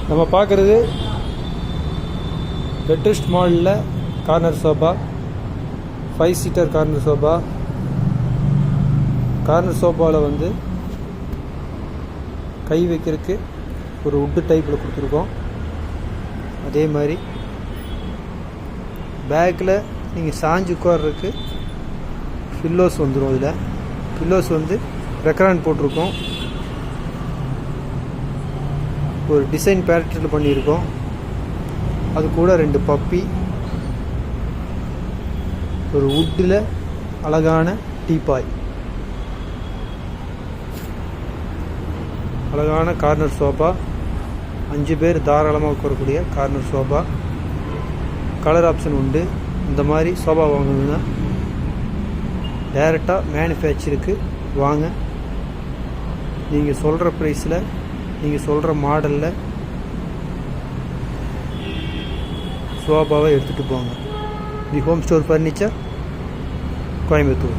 நம்ம பார்க்குறது லேட்டஸ்ட் மாடலில் corner sofa, 5 seater corner sofa. Corner சோஃபாவில் வந்து கை வைக்கிறதுக்கு ஒரு வுட்டு டைப்பில் கொடுத்துருக்கோம். அதே மாதிரி பேக்கில் நீங்கள் சாஞ்சு உட்கார்றதுக்கு பில்லோஸ் வந்துடும். இதில் பில்லோஸ் வந்து ரெக்ரான் போட்டிருக்கோம். ஒரு டிசைன் பேட்டர்னில் பண்ணியிருக்கோம். அது கூட 2 பப்பி, ஒரு வுட்டில் அழகான டீபாய், அழகான கார்னர் சோஃபா. 5 பேர் தாராளமாக உட்காரக்கூடிய கார்னர் சோஃபா. கலர் ஆப்ஷன் உண்டு. இந்த மாதிரி சோஃபா வாங்கணுன்னா டைரெக்டாக மேனுஃபேக்சருக்கு வாங்க. நீங்கள் சொல்கிற ப்ரைஸில், நீங்கள் சொல்கிற மாடலில் சோஃபாவை எடுத்துகிட்டு போங்க. The home store furniture, Coimbatore.